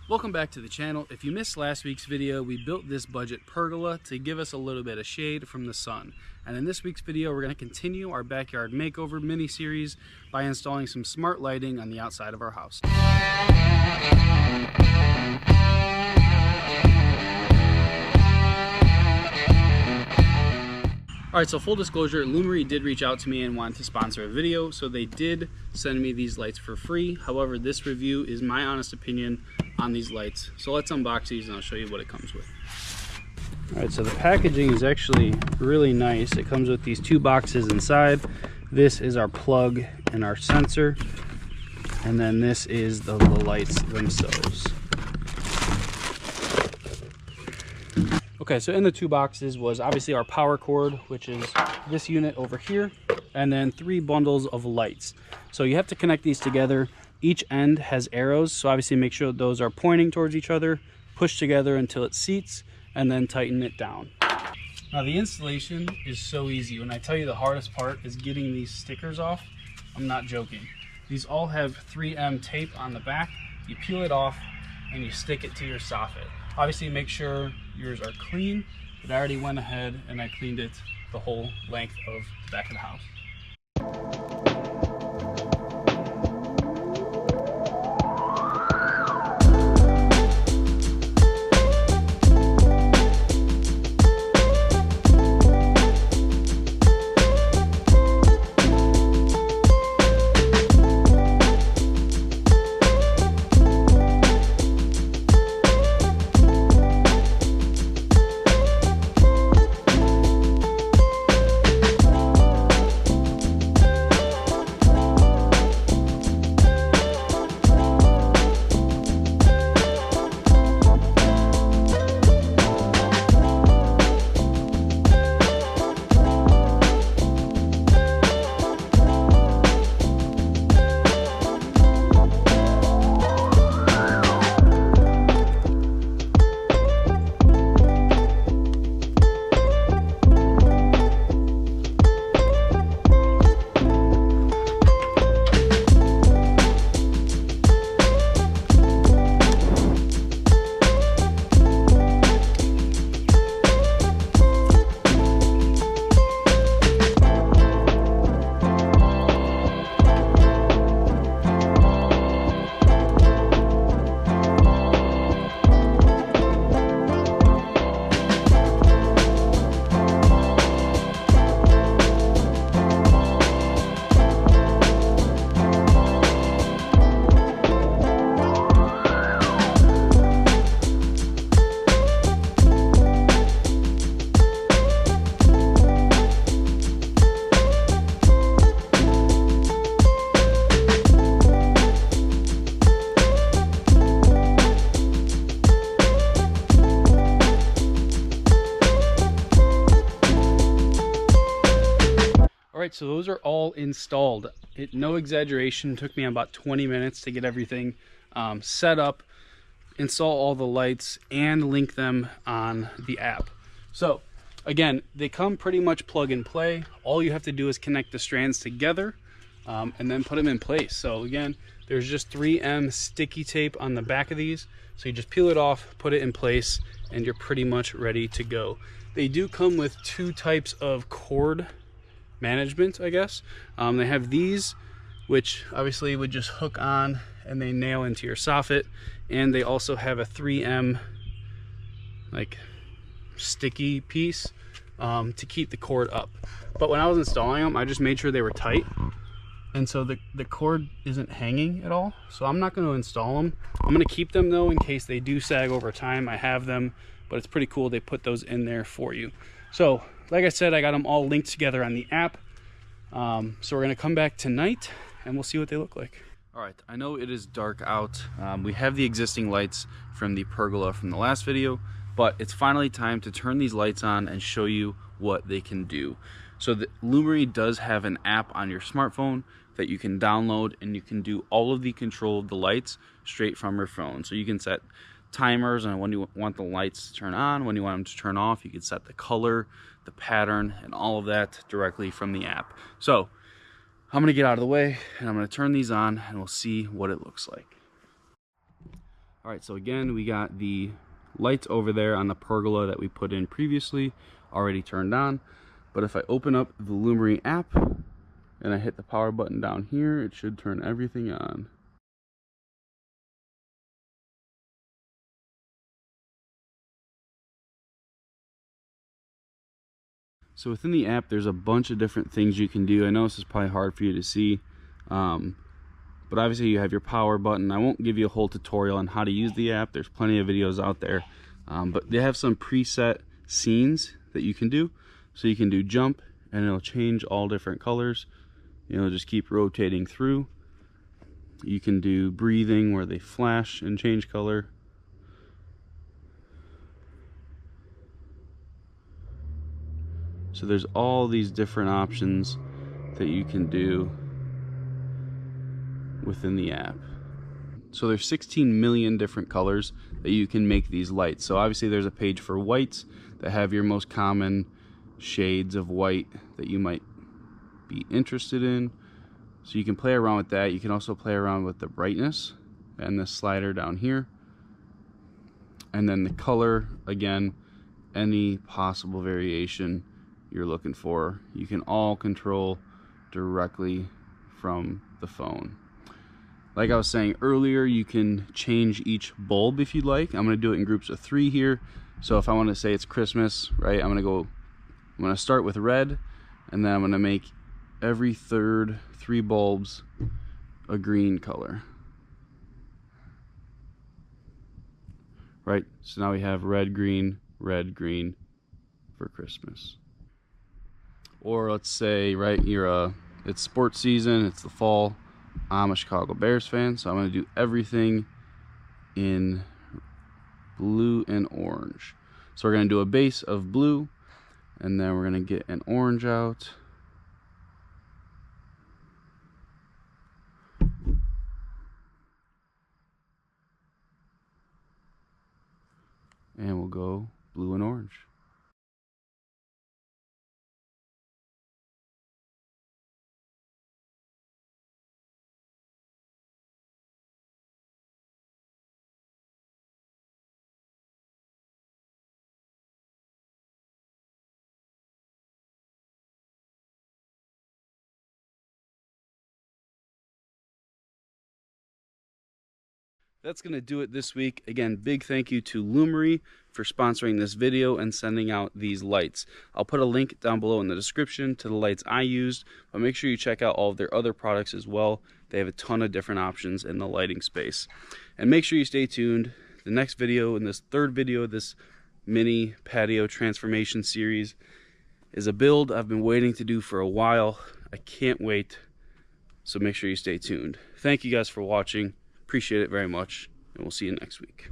Welcome back to the channel. If you missed last week's video, we built this budget pergola to give us a little bit of shade from the sun. And in this week's video, we're going to continue our backyard makeover mini-series by installing some smart lighting on the outside of our house. Alright, so full disclosure, Lumary did reach out to me and wanted to sponsor a video, so they did send me these lights for free. However, this review is my honest opinion on these lights. So let's unbox these and I'll show you what it comes with. Alright, so the packaging is actually really nice. It comes with these two boxes inside. This is our plug and our sensor, and then this is the lights themselves. Okay, so in the two boxes was obviously our power cord, which is this unit over here, and then 3 bundles of lights. So you have to connect these together. Each end has arrows, so obviously make sure that those are pointing towards each other, push together until it seats, and then tighten it down. Now the installation is so easy. When I tell you the hardest part is getting these stickers off, I'm not joking. These all have 3M tape on the back. You peel it off and you stick it to your soffit. Obviously make sure yours are clean, but I already went ahead and I cleaned it the whole length of the back of the house. Alright, so those are all installed. No exaggeration, took me about 20 minutes to get everything set up, install all the lights, and link them on the app. So again, they come pretty much plug and play. All you have to do is connect the strands together and then put them in place. So again, there's just 3M sticky tape on the back of these. So you just peel it off, put it in place, and you're pretty much ready to go. They do come with 2 types of cord management, I guess. They have these, which obviously would just hook on and they nail into your soffit, and they also have a 3M like sticky piece to keep the cord up. But when I was installing them, I just made sure they were tight, and so the cord isn't hanging at all. So I'm not going to install them. I'm going to keep them though in case they do sag over time. I have them, but it's pretty cool they put those in there for you. So like I said, I got them all linked together on the app. So we're going to come back tonight and we'll see what they look like. All right, I know it is dark out. We have the existing lights from the pergola from the last video, but it's finally time to turn these lights on and show you what they can do. So the Lumary does have an app on your smartphone that you can download, and you can do all of the control of the lights straight from your phone. So you can set timers on when you want the lights to turn on, when you want them to turn off. You can set the color, the pattern, and all of that directly from the app. So I'm gonna get out of the way and I'm gonna turn these on and we'll see what it looks like. All right, so again, we got the lights over there on the pergola that we put in previously already turned on. But if I open up the Lumary app and I hit the power button down here, it should turn everything on. So within the app, there's a bunch of different things you can do. I know this is probably hard for you to see, but obviously you have your power button. I won't give you a whole tutorial on how to use the app. There's plenty of videos out there, but they have some preset scenes that you can do. So you can do jump, and it'll change all different colors. It'll just keep rotating through. You can do breathing, where they flash and change color. So there's all these different options that you can do within the app. So there's 16 million different colors that you can make these lights. So obviously there's a page for whites that have your most common shades of white that you might be interested in. So you can play around with that. You can also play around with the brightness and the slider down here. And then the color, again, any possible variation you're looking for, you can all control directly from the phone. Like I was saying earlier, you can change each bulb if you'd like. I'm going to do it in groups of 3 here. So if I want to say it's Christmas, right, I'm going to start with red, and then I'm going to make every third 3 bulbs a green color. Right, so now we have red, green for Christmas. Or let's say, right, it's sports season, it's the fall. I'm a Chicago Bears fan, so I'm going to do everything in blue and orange. So we're going to do a base of blue, and then we're going to get an orange out. And we'll go blue and orange. That's going to do it this week. Again, big thank you to Lumary for sponsoring this video and sending out these lights. I'll put a link down below in the description to the lights I used, but make sure you check out all of their other products as well. They have a ton of different options in the lighting space. And make sure you stay tuned. The next video, in this 3rd video of this mini patio transformation series, is a build I've been waiting to do for a while. I can't wait, so make sure you stay tuned. Thank you guys for watching. Appreciate it very much, and we'll see you next week.